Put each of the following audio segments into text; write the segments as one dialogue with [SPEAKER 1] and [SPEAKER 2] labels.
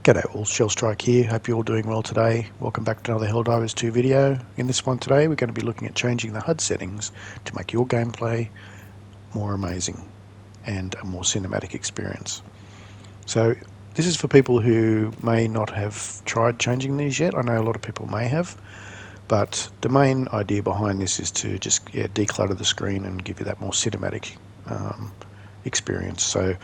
[SPEAKER 1] G'day all, Shellstrike here, hope you're all doing well today. Welcome back to another Helldivers 2 video. In this one today we're going to be looking at changing the HUD settings to make your gameplay more amazing and a more cinematic experience. So this is for people who may not have tried changing these yet. I know a lot of people may have, but the main idea behind this is to just declutter the screen and give you that more cinematic experience. So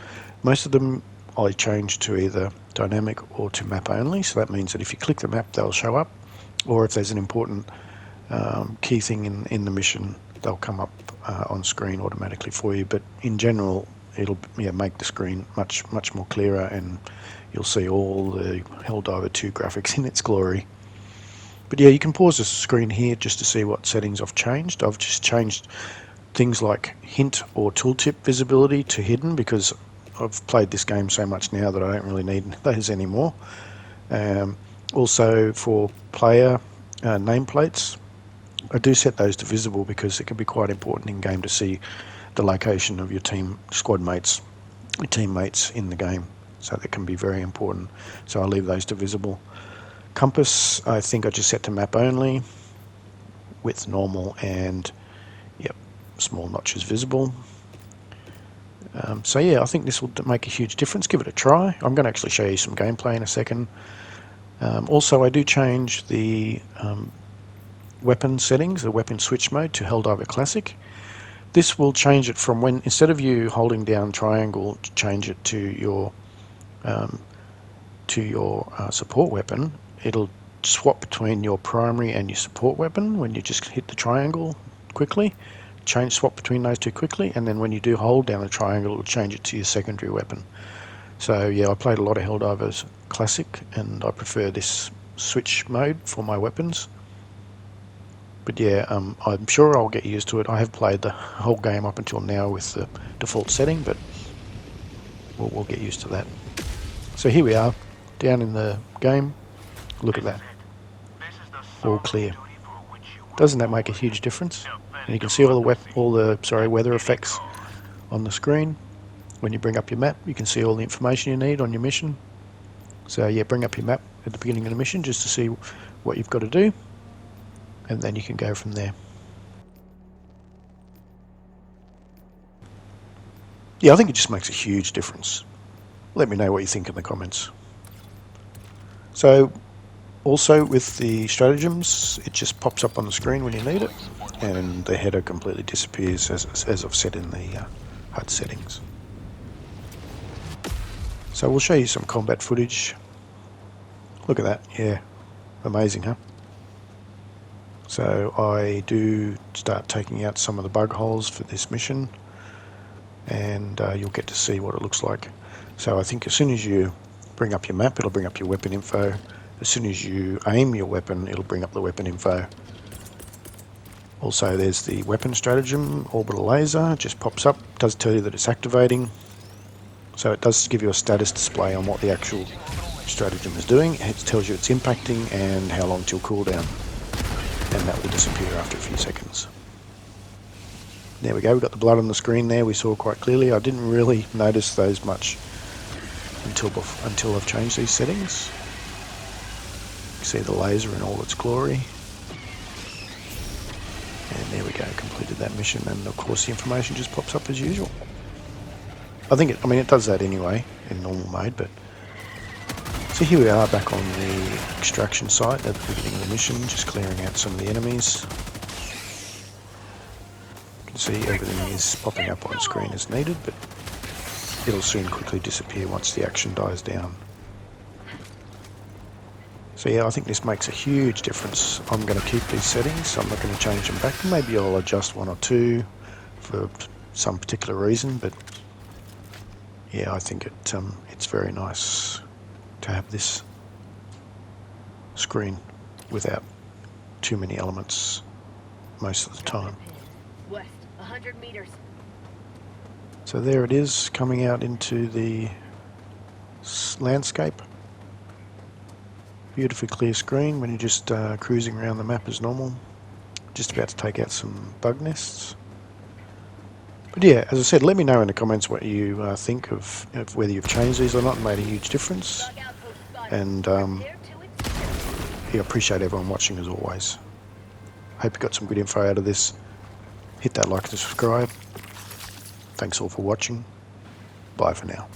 [SPEAKER 1] most of them I change to either dynamic or to map only, so that means that if you click the map they'll show up, or if there's an important key thing in the mission they'll come up on screen automatically for you. But in general it'll make the screen much more clearer, and you'll see all the Helldivers 2 graphics in its glory. But yeah, you can pause the screen here just to see what settings I've changed. I've just changed things like hint or tooltip visibility to hidden, because I've played this game so much now that I don't really need those anymore. Also for player nameplates, I do set those to visible because it can be quite important in game to see the location of your squad mates, your teammates in the game. So that can be very important. So I leave those to visible. Compass, I think I just set to map only, width normal, and small notches visible. So yeah, I think this will make a huge difference. Give it a try. I'm going to actually show you some gameplay in a second. Also, I do change the weapon settings, the weapon switch mode, to Helldiver Classic. This will change it from when, instead of you holding down triangle to change it to your support weapon, it'll swap between your primary and your support weapon when you just hit the triangle quickly. Swap between those two quickly, and then when you do hold down the triangle it will change it to your secondary weapon. So yeah, I played a lot of Helldivers Classic and I prefer this switch mode for my weapons. But yeah, I'm sure I'll get used to it. I have played the whole game up until now with the default setting, but we'll get used to that. So here we are, down in the game. Look at that, all clear. Doesn't that make a huge difference? And you can see all the weather effects on the screen. When you bring up your map, you can see all the information you need on your mission. So yeah, bring up your map at the beginning of the mission just to see what you've got to do, and then you can go from there. Yeah, I think it just makes a huge difference. Let me know what you think in the comments. So also with the stratagems, it just pops up on the screen when you need it, and the header completely disappears as I've set in the HUD settings. So we'll show you some combat footage. Look at that, yeah, amazing, huh? So I do start taking out some of the bug holes for this mission, and you'll get to see what it looks like. So I think as soon as you bring up your map, it'll bring up your weapon info. As soon as you aim your weapon, it'll bring up the weapon info. Also there's the weapon stratagem, orbital laser, just pops up, does tell you that it's activating. So it does give you a status display on what the actual stratagem is doing. It tells you it's impacting and how long till cooldown, and that will disappear after a few seconds. There we go, we've got the blood on the screen there, we saw quite clearly. I didn't really notice those much until I've changed these settings. You see the laser in all its glory. And there we go, completed that mission, and of course the information just pops up as usual. I mean it does that anyway in normal mode, but so here we are back on the extraction site at the beginning of the mission, just clearing out some of the enemies. You can see everything is popping up on screen as needed, but it'll soon quickly disappear once the action dies down. So yeah, I think this makes a huge difference. I'm going to keep these settings, I'm not going to change them back. Maybe I'll adjust one or two for some particular reason, but yeah, I think it's very nice to have this screen without too many elements most of the time.
[SPEAKER 2] West, 100 meters.
[SPEAKER 1] So there it is, coming out into the landscape. Beautifully clear screen when you're just cruising around the map as normal. Just about to take out some bug nests. But yeah, as I said, let me know in the comments what you think of whether you've changed these or not and made a huge difference. And
[SPEAKER 2] Prepare to explode.
[SPEAKER 1] yeah, appreciate everyone watching as always. Hope you got some good info out of this. Hit that like and subscribe. Thanks all for watching. Bye for now.